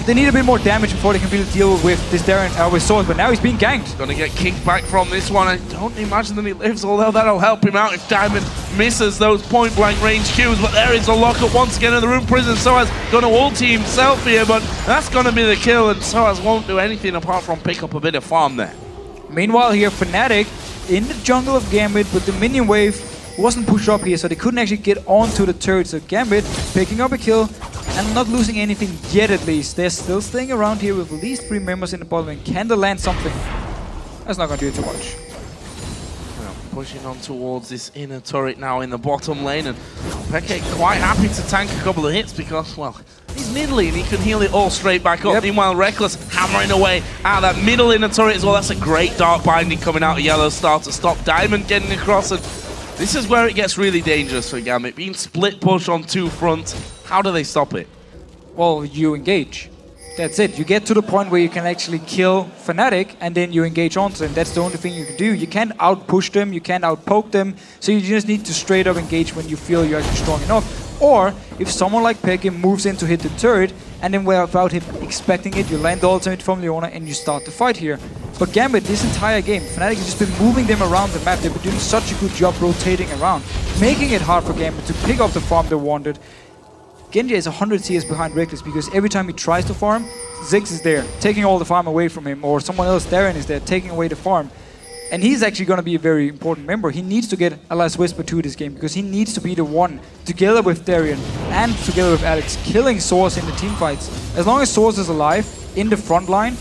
They need a bit more damage before they can really deal with this Darren with Swords, but now he's being ganked. Gonna get kicked back from this one. I don't imagine that he lives, although that'll help him out if Diamond misses those point-blank range Qs. But there is a lockup once again in the room prison. Soaz gonna ulti himself here, but that's gonna be the kill, and Soaz won't do anything apart from pick up a bit of farm there. Meanwhile here, Fnatic in the jungle of Gambit, but the minion wave wasn't pushed up here, so they couldn't actually get onto the turret. So Gambit picking up a kill and not losing anything yet at least. They're still staying around here with at least 3 members in the bottom lane. Can they land something? That's not going to do too much. Pushing on towards this inner turret now in the bottom lane, and Peke quite happy to tank a couple of hits because, well, he's middly and he can heal it all straight back up. Yep. Meanwhile, Reckless hammering away out of that middle inner turret as well. That's a great dark binding coming out of Yellowstar to stop Diamond getting across, and this is where it gets really dangerous for Gambit. Being split push on 2 fronts, How do they stop it? Well, you engage. That's it. You get to the point where you can actually kill Fnatic, and then you engage onto them. That's the only thing you can do. You can't out-push them, you can't out-poke them, so you just need to straight up engage when you feel you're actually strong enough. Or, if someone like Peke moves in to hit the turret, and then without him expecting it, you land the ultimate from Leona and you start the fight here. But Gambit, this entire game, Fnatic has just been moving them around the map. They've been doing such a good job rotating around, making it hard for Gambit to pick up the farm they wanted. Genji is 100 CS behind Reckless because every time he tries to farm, Ziggs is there, taking all the farm away from him, or someone else, Darren, is there, taking away the farm. And he's actually going to be a very important member. He needs to get a Last Whisper to this game because he needs to be the one, together with Darien and together with Alex, killing Source in the team fights. As long as Source is alive in the front line,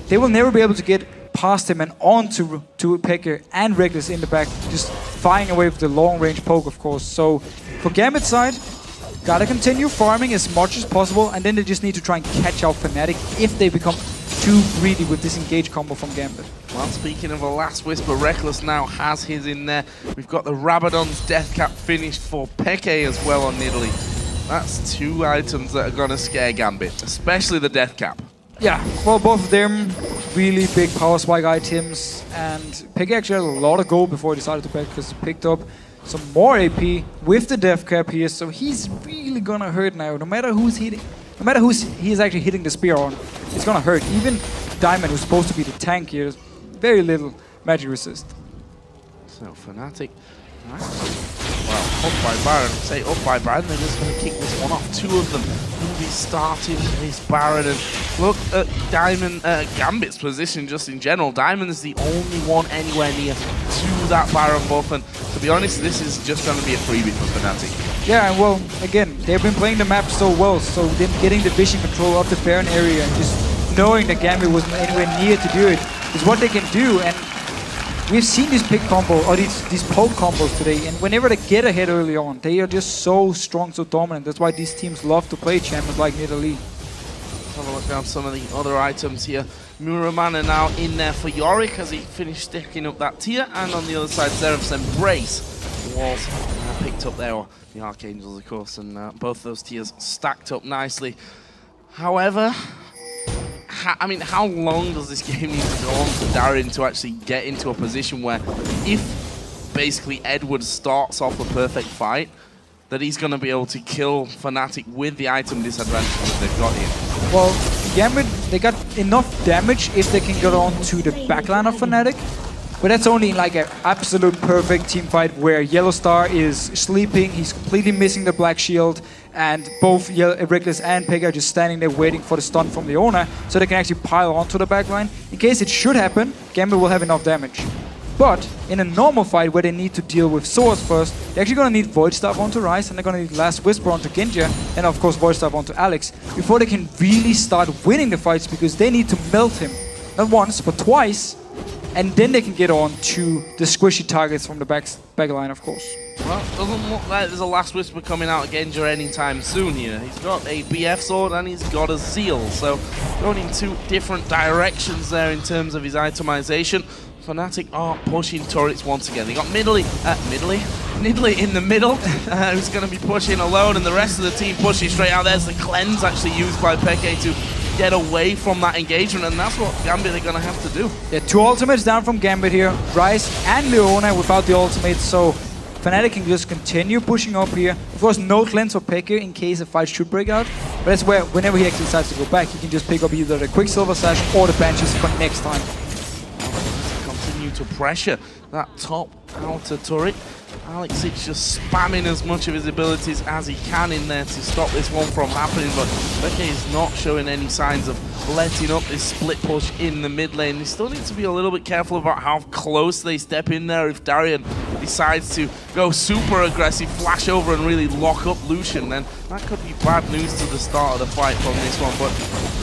they will never be able to get past him and on to Peke and Reckless in the back, just firing away with the long-range poke, of course. So for Gambit's side, gotta continue farming as much as possible, and then they just need to try and catch out Fnatic if they become too greedy with this engage combo from Gambit. Well, speaking of a Last Whisper, Reckless now has his in there. We've got the Rabadon's Death Cap finished for Peke as well on Nidalee. That's two items that are gonna scare Gambit, especially the Death Cap. Yeah, well, both of them really big power spike items, and Peke actually had a lot of gold before he decided to pick because he picked up some more AP with the Death Cap here, so he's really gonna hurt now. No matter who's hitting, no matter who's he's actually hitting the spear on, it's gonna hurt. Even Diamond, who's supposed to be the tank here, has very little magic resist. So Fnatic, well, up by Baron. Say up by Baron, they're just gonna kick this one off. Two of them will be starting this Baron, and look at Diamond, Gambit's position just in general. Diamond is the only one anywhere near to that Baron buff, and to be honest, this is just going to be a freebie for Fnatic. Yeah, and well, again, they've been playing the map so well, so them getting the vision control of the Baron area and just knowing that Gambit wasn't anywhere near to do it is what they can do. And we've seen these pick combo or these poke combos today, and whenever they get ahead early on, they are just so strong, so dominant. That's why these teams love to play champions like Nidalee. Have a look down some of the other items here. Muramana now in there for Yorick as he finished stacking up that tier, and on the other side, Seraph's Embrace was picked up there, or the Archangels, of course, and both those tiers stacked up nicely. However, I mean, how long does this game need to go on for Darren to actually get into a position where, if basically Edward starts off a perfect fight, that he's going to be able to kill Fnatic with the item disadvantage that they've got here? Well, Gambit, they got enough damage if they can get on to the backline of Fnatic, but that's only like an absolute perfect team fight where Yellow Star is sleeping, he's completely missing the black shield, and both Reckless and Peke are just standing there waiting for the stun from Leona so they can actually pile onto the backline. In case it should happen, Gambit will have enough damage. But in a normal fight where they need to deal with Source first, they're actually going to need Void Staff onto Ryze, and they're going to need Last Whisper onto Genji, and of course Void Staff onto Alex, before they can really start winning the fights, because they need to melt him. Not once, but twice, and then they can get on to the squishy targets from the backline, of course. Well, it doesn't look like there's a Last Whisper coming out of Genji anytime soon here. He's got a BF sword and he's got a Zeal, so going in two different directions there in terms of his itemization. Fnatic are pushing turrets once again. They got Nidalee in the middle, who's going to be pushing alone, and the rest of the team pushing straight out. There's the cleanse actually used by Peke to get away from that engagement, and that's what Gambit are going to have to do. Yeah, two ultimates down from Gambit here. Ryze and Leona without the ultimate, so Fnatic can just continue pushing up here. Of course, no cleanse for Peke in case a fight should break out, but that's where whenever he actually decides to go back, he can just pick up either the Quicksilver Slash or the Banshees for next time. To pressure that top outer turret. Alex is just spamming as much of his abilities as he can in there to stop this one from happening, but Peke is not showing any signs of letting up this split push in the mid lane. They still need to be a little bit careful about how close they step in there. If Darien decides to go super aggressive, flash over and really lock up Lucian, then that could be bad news to the start of the fight from this one. But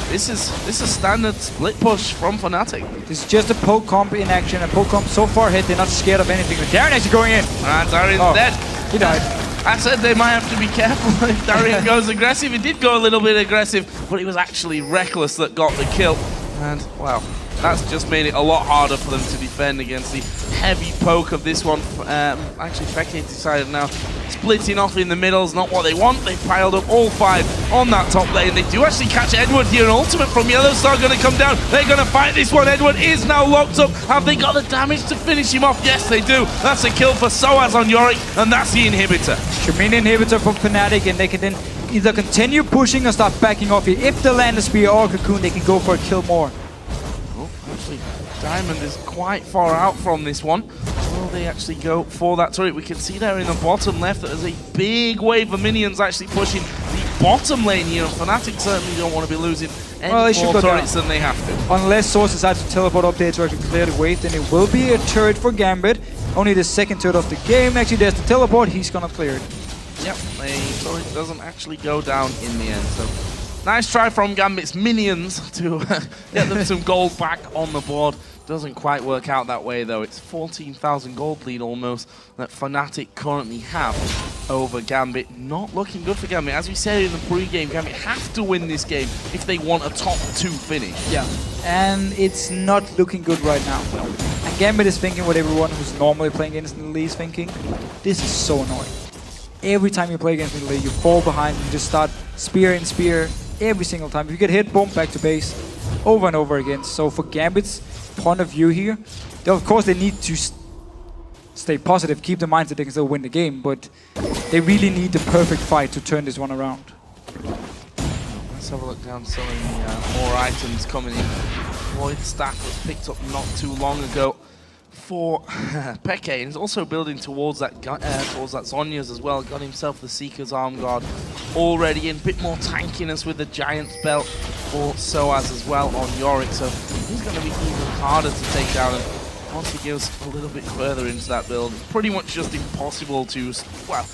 this is a standard split push from Fnatic. This is just a poke comp in action. A poke comp so far ahead, they're not scared of anything. But Darien actually going in. And Darien's dead. He died. I said they might have to be careful if Darien goes aggressive. He did go a little bit aggressive, but it was actually Reckless that got the kill. And, well, That's just made it a lot harder for them to defend against the heavy poke of this one. Actually, Fnatic decided now splitting off in the middle is not what they want. They piled up all 5 on that top lane. They do actually catch Edward here. An ultimate from Yellowstar going to come down. They're going to fight this one. Edward is now locked up. Have they got the damage to finish him off? Yes, they do. That's a kill for Soaz on Yorick, and that's the inhibitor. Tremendous inhibitor from Fnatic, and they can then either continue pushing or start backing off here. If they land a spear or a cocoon, they can go for a kill more. Oh, actually, Diamond is quite far out from this one. Will they actually go for that turret? We can see there in the bottom left that there's a big wave of minions actually pushing the bottom lane here. Fnatic certainly don't want to be losing any more turrets than they have to. Unless Source decides to teleport up there to actually clear the wave, then it will be a turret for Gambit. Only the second turret of the game. Actually, there's the teleport. He's gonna clear it. Yep, the turret doesn't actually go down in the end. So nice try from Gambit's minions to get them some gold back on the board. Doesn't quite work out that way though. It's 14,000 gold lead almost that Fnatic currently have over Gambit. Not looking good for Gambit. As we said in the pre-game, Gambit have to win this game if they want a top 2 finish. Yeah, and it's not looking good right now. And Gambit is thinking what everyone who's normally playing against Nidalee is thinking. This is so annoying. Every time you play against Nidalee, you fall behind and just start spear and spear every single time. If you get hit, boom, back to base, over and over again. So for Gambit's point of view here, of course they need to stay positive, keep the mind that they can still win the game, but they really need the perfect fight to turn this one around. Let's have a look down some of the more items coming in. Void staff was picked up not too long ago for Peke, and he's also building towards that Zhonya's as well. Got himself the Seeker's Arm Guard already in. A bit more tankiness with the Giant's Belt for Soaz as well on Yorick, so he's going to be even harder to take down. And once he goes a little bit further into that build, it's pretty much just impossible to, well,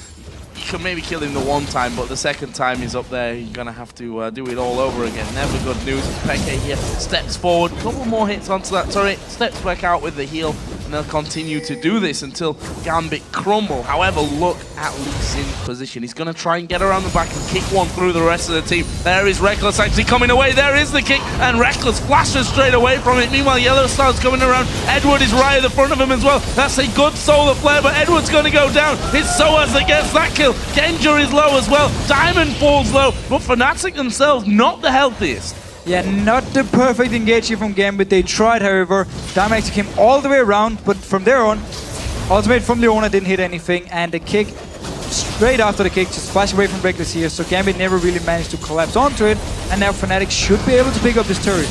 you can maybe kill him the one time, but the second time he's up there, you're going to have to do it all over again. Never good news. Peke here steps forward, a couple more hits onto that turret, steps back out with the heal, and they'll continue to do this until Gambit crumble. However, look at Lee's in position. He's going to try and get around the back and kick one through the rest of the team. There is Reckless actually coming away. There is the kick, and Reckless flashes straight away from it. Meanwhile, Yellowstar's coming around. Edward is right at the front of him as well. That's a good solar flare, but Edward's going to go down. It's Soaz that gets that kill. Genja is low as well. Diamond falls low, but Fnatic themselves not the healthiest. Yeah, not the perfect engagement from Gambit. They tried, however. Diamond actually came all the way around, but from there on, ultimate from Leona didn't hit anything, and the kick, straight after the kick, just flashed away from Reckless here, so Gambit never really managed to collapse onto it, and now Fnatic should be able to pick up this turret.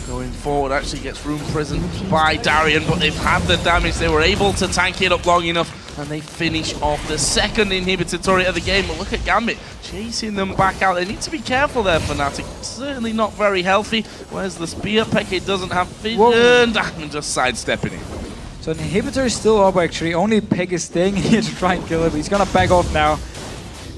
Going forward, actually gets room prisoned by Darien, but they've had the damage. They were able to tank it up long enough, and they finish off the second inhibitor turret of the game. But look at Gambit chasing them back out. They need to be careful there, Fnatic. Certainly not very healthy. Where's the spear? Peke doesn't have vision. Diamond just sidestepping it. So the inhibitor is still up actually. Only Peke is staying here to try and kill it, but he's gonna back off now.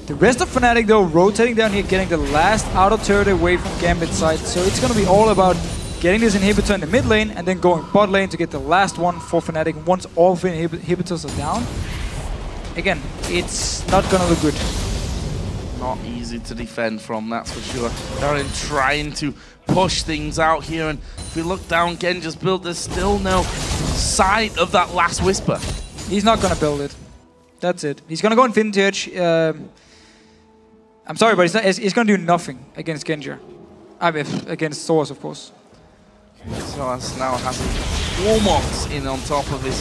The rest of Fnatic though, rotating down here, getting the last outer turret away from Gambit's side. So it's gonna be all about getting this inhibitor in the mid lane and then going bot lane to get the last one for Fnatic. Once all the inhibitors are down, again, it's not gonna look good. Not easy to defend from, that's for sure. Darien trying to push things out here, and if we look down Genja's build, there's still no sight of that last Whisper. He's not gonna build it. That's it. He's gonna go Infinity Edge. I'm sorry, but he's gonna do nothing against Genja. I mean, against Source, of course. Soaz now has Warmox in on top of his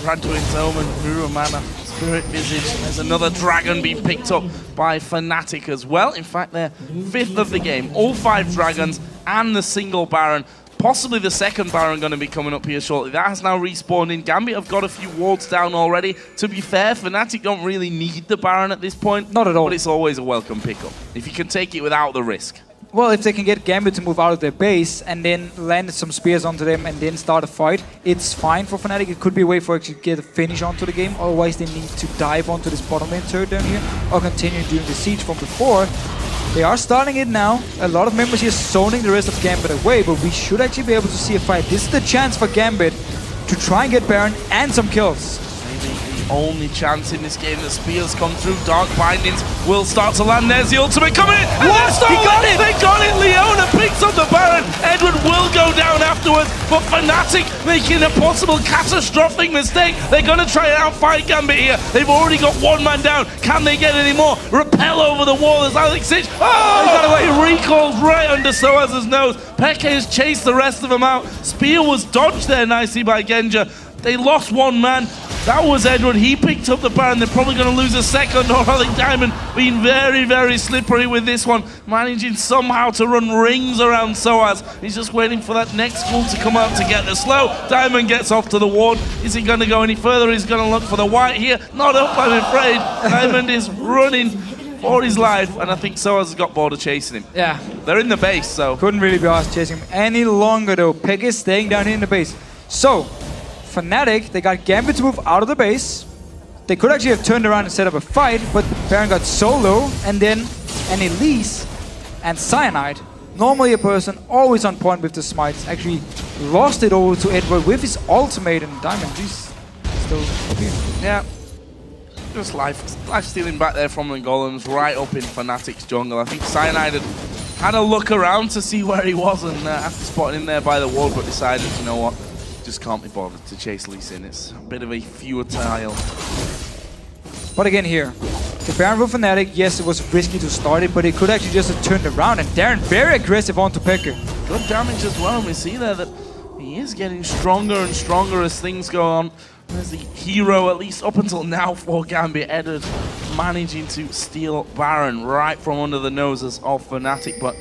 Randuin's Omen, Mirror Mana, Spirit Visage. There's another dragon being picked up by Fnatic as well. In fact, they're 5th of the game. All 5 dragons and the single Baron. Possibly the second Baron going to be coming up here shortly. That has now respawned in. Gambit have got a few wards down already. To be fair, Fnatic don't really need the Baron at this point. Not at all. But it's always a welcome pickup, if you can take it without the risk. Well, if they can get Gambit to move out of their base and then land some spears onto them and then start a fight, it's fine for Fnatic. It could be a way for actually to get a finish onto the game. Otherwise, they need to dive onto this bottom lane turret down here or continue doing the siege from before. They are starting it now. A lot of members here zoning the rest of Gambit away, but we should actually be able to see a fight. This is the chance for Gambit to try and get Baron and some kills. Maybe only chance in this game. The spears come through, dark bindings will start to land. There's the ultimate coming in, and What? He got it! They got it! Leona picks up the Baron. Edward will go down afterwards, but Fnatic making a possible catastrophic mistake. They're going to try and outfight Gambit here. They've already got one man down. Can they get any more? Repel over the wall as Alex Sich. Oh, he got away. He recalls right under Soaz's nose. Peke has chased the rest of them out. Spear was dodged there nicely by Genja. They lost one man. That was Edward. He picked up the Baron. They're probably going to lose a second. Or I think Diamond being very, very slippery with this one. Managing somehow to run rings around Soaz. He's just waiting for that next full to come out to get the slow. Diamond gets off to the ward. Is he going to go any further? He's going to look for the white here. Not up, I'm afraid. Diamond is running for his life. And I think Soaz has got bored of chasing him. Yeah. They're in the base, so... Couldn't really be asked chasing him any longer, though. Peg is staying down in the base. So, Fnatic, they got Gambit to move out of the base. They could actually have turned around and set up a fight, but Baron got so low, and then an Elise and Cyanide, normally a person always on point with the smites, actually lost it over to Edward with his ultimate, and Diamond, he's still up here. Yeah. Just life stealing back there from the golems, right up in Fnatic's jungle. I think Cyanide had a look around to see where he was, and after spotting him there by the wall, but decided, you know what, just can't be bothered to chase Lee Sin. It's a bit of a futile. But again here, the Baron for Fnatic, yes, it was risky to start it, but it could actually just have turned around, and Darren very aggressive onto Pekka. Good damage as well. We see there that he is getting stronger and stronger as things go on. There's the hero, at least up until now, for Gambit. Edward managing to steal Baron right from under the noses of Fnatic, but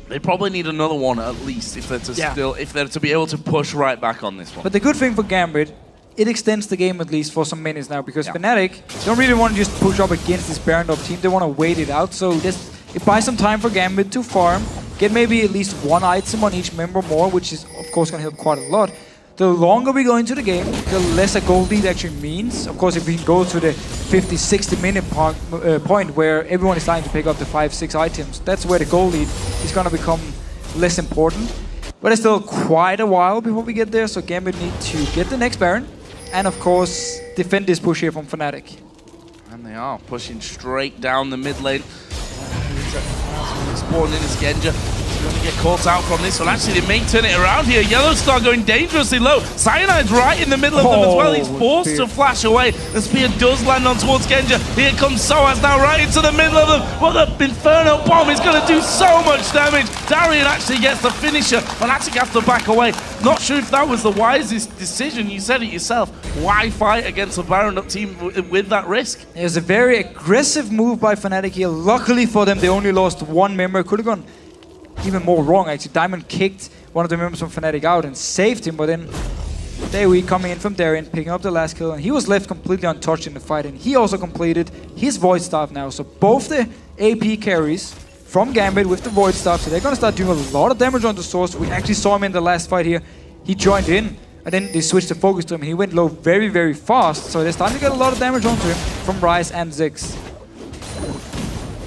they probably need another one at least if they're to be able to push right back on this one. But the good thing for Gambit, it extends the game at least for some minutes now, because Fnatic don't really want to just push up against this Baron up team. They want to wait it out, so it buys some time for Gambit to farm, get maybe at least one item on each member more, which is of course going to help quite a lot. The longer we go into the game, the less a gold lead actually means. Of course, if we can go to the 50-60 minute point where everyone is starting to pick up the 5-6 items, that's where the gold lead is going to become less important. But it's still quite a while before we get there, so Gambit need to get the next Baron and of course defend this push here from Fnatic. And they are pushing straight down the mid lane. Spawned in is Genja. Going to get caught out from this one. Actually, they may turn it around here. Yellow Star going dangerously low. Cyanide's right in the middle of them as well. He's forced to flash away. The spear does land on towards Genja. Here comes Soaz now right into the middle of them. Well, the Inferno Bomb is going to do so much damage. Darian actually gets the finisher. Fnatic have to back away. Not sure if that was the wisest decision. You said it yourself. Why fight against a Baron up team with that risk? It was a very aggressive move by Fnatic here. Luckily for them, they only lost one member. Could have gone even more wrong, actually. Diamond kicked one of the members from Fnatic out and saved him, but then there we coming in from Darien, picking up the last kill, and he was left completely untouched in the fight, and he also completed his Void Staff now. So both the AP carries from Gambit with the Void Staff, so they're going to start doing a lot of damage on the source. We actually saw him in the last fight here. He joined in, and then they switched the focus to him. He went low very, very fast, so they're starting to get a lot of damage onto him from Ryze and Ziggs.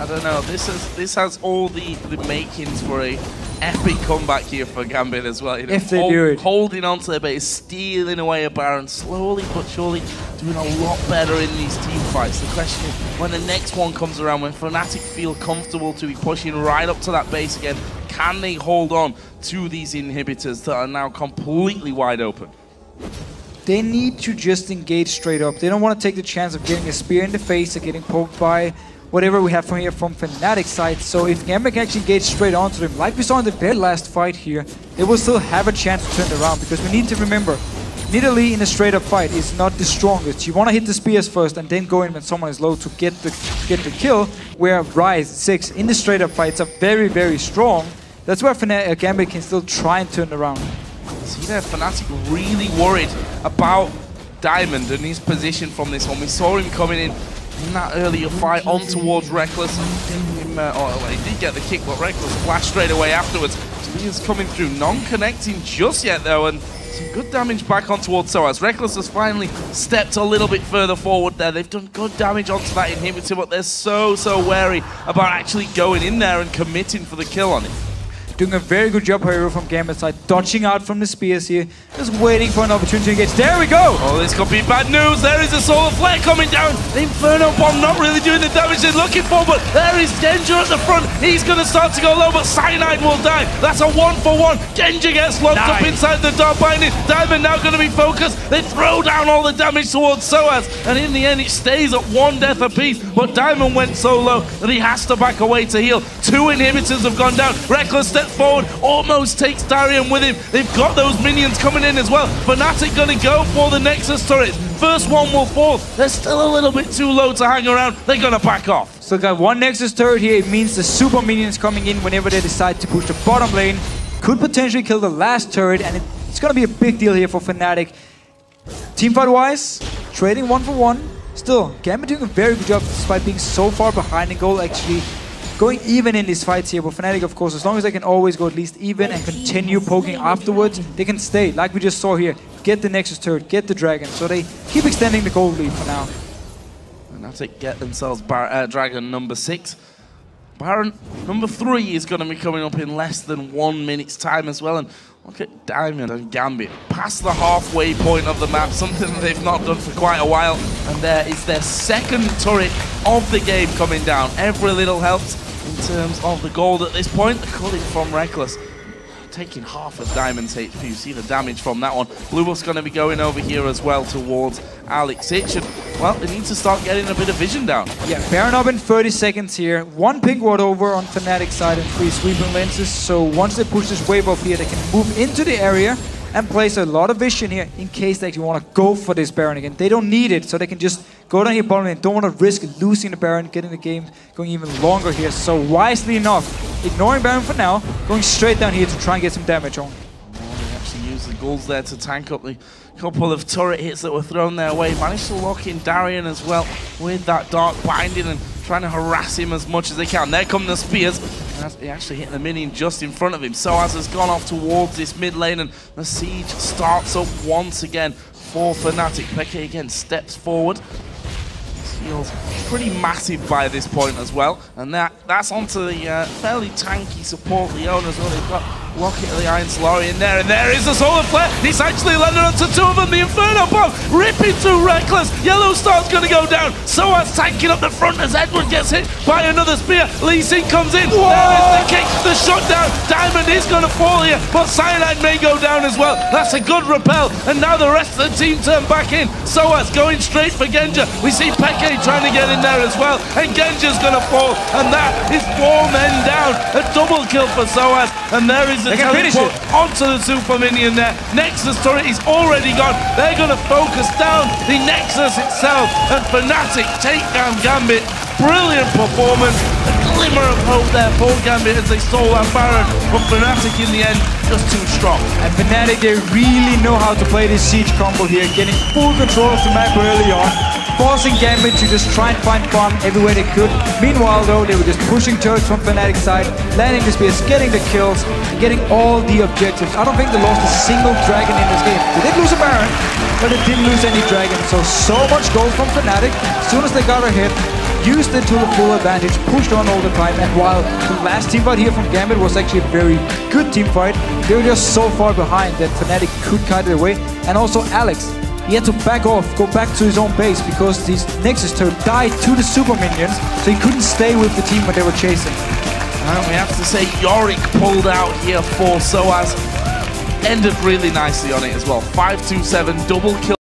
I don't know, this has all the makings for a epic comeback here for Gambit as well. You know, if they do it. Holding onto their base, stealing away a Baron, slowly but surely doing a lot better in these team fights. The question is, when the next one comes around, when Fnatic feel comfortable to be pushing right up to that base again, can they hold on to these inhibitors that are now completely wide open? They need to just engage straight up. They don't want to take the chance of getting a spear in the face or getting poked by whatever we have from here from Fnatic's side. So if Gambit can actually engage straight onto them, like we saw in the very last fight here, they will still have a chance to turn it around, because we need to remember, Nidalee in a straight up fight is not the strongest. You want to hit the spears first and then go in when someone is low to get the kill, where Ryze, Ziggs in the straight up fights are very, very strong. That's where Gambit can still try and turn around. See there, Fnatic really worried about Diamond and his position from this one. We saw him coming in that earlier fight on towards Reckless. He did get the kick, but Reckless flashed straight away afterwards. Spears coming through, non-connecting just yet though, and some good damage back on towards Soaz. Reckless has finally stepped a little bit further forward there. They've done good damage onto that inhibitor, but they're so wary about actually going in there and committing for the kill on it. Doing a very good job, however, from Gambit side. Dodging out from the spears here. Just waiting for an opportunity to engage. There we go! Oh, this could be bad news. There is a solar flare coming down. The Inferno Bomb not really doing the damage they're looking for, but there is Genji at the front. He's going to start to go low, but Cyanide will die. That's a 1-for-1. Genji gets locked up inside the dark binding. Diamond now going to be focused. They throw down all the damage towards Soaz, and in the end it stays at 1 death apiece. But Diamond went so low that he has to back away to heal. 2 inhibitors have gone down. Reckless steps forward, almost takes Darian with him. They've got those minions coming in as well. Fnatic going to go for the Nexus turret. First one will fall. They're still a little bit too low to hang around. They're going to back off. So got 1 Nexus turret here. It means the super minions coming in whenever they decide to push the bottom lane. Could potentially kill the last turret, and it's going to be a big deal here for Fnatic. Teamfight-wise, trading 1-for-1. Still, Gambit doing a very good job despite being so far behind in goal, actually going even in these fights here. But Fnatic, of course, as long as they can always go at least even and continue poking afterwards, they can stay, like we just saw here. Get the Nexus turret, get the Dragon. So they keep extending the gold lead for now. Fnatic get themselves Dragon number 6. Baron number 3 is going to be coming up in less than 1 minute's time as well. And look at Diamond and Gambit past the halfway point of the map, something that they've not done for quite a while. And there is their second turret of the game coming down. Every little helps in terms of the gold at this point. The cutting from Reckless, taking half of Diamond's HP. You see the damage from that one. Blue Buff's going to be going over here as well towards Alex Hitch. And, well, they need to start getting a bit of vision down. Yeah, Baron up in 30 seconds here. 1 pink ward over on Fnatic side and 3 sweeping lenses. So once they push this wave up here, they can move into the area and place a lot of vision here in case they actually want to go for this Baron again. They don't need it, so they can just go down here bottom lane. Don't want to risk losing the Baron, getting the game going even longer here. So wisely enough, ignoring Baron for now, going straight down here to try and get some damage on. They actually used the ghouls there to tank up the couple of turret hits that were thrown their way. Managed to lock in Darian as well with that dark binding and trying to harass him as much as they can. There come the spears. He actually hit the minion just in front of him. Soaz has gone off towards this mid lane, and the siege starts up once again for Fnatic. Peke again steps forward. Feels pretty massive by this point as well, and that's onto the fairly tanky support Leon as well. They've got Rocket of the Iron Solari in there, and there is the Solar Flare. He's actually landed onto 2 of them. The Inferno Bomb ripping through Reckless. Yellow Star's going to go down. Soaz tanking up the front as Edward gets hit by another spear. Lee Sin comes in. Whoa! There is the kick, the shutdown. Diamond is going to fall here, but Cyanide may go down as well. That's a good repel, and now the rest of the team turn back in. Soaz going straight for Genji. We see Peke trying to get in there as well, and Genji's going to fall, and that is 4 men down. A double kill for Soaz, and there is the teleport onto the super minion there. Nexus turret is already gone. They're going to focus down the Nexus itself, and Fnatic take down Gambit. Brilliant performance. A glimmer of hope there for Gambit as they stole that Baron, but Fnatic in the end just too strong. And Fnatic, they really know how to play this siege combo here, getting full control of the map early on, forcing Gambit to just try and find farm everywhere they could. Meanwhile though, they were just pushing turrets from Fnatic side, landing the spears, getting the kills, and getting all the objectives. I don't think they lost a single dragon in this game. They did lose a Baron, but they didn't lose any dragon. So much gold from Fnatic. As soon as they got a hit, used it to the full advantage, pushed on all the time, and while the last team fight here from Gambit was actually a very good team fight, they were just so far behind that Fnatic could kite it away. And also Alex, he had to back off, go back to his own base because this Nexus turret died to the super minions, so he couldn't stay with the team when they were chasing. And we have to say Yorick pulled out here for Soaz. Ended really nicely on it as well. 5-2-7 double kill.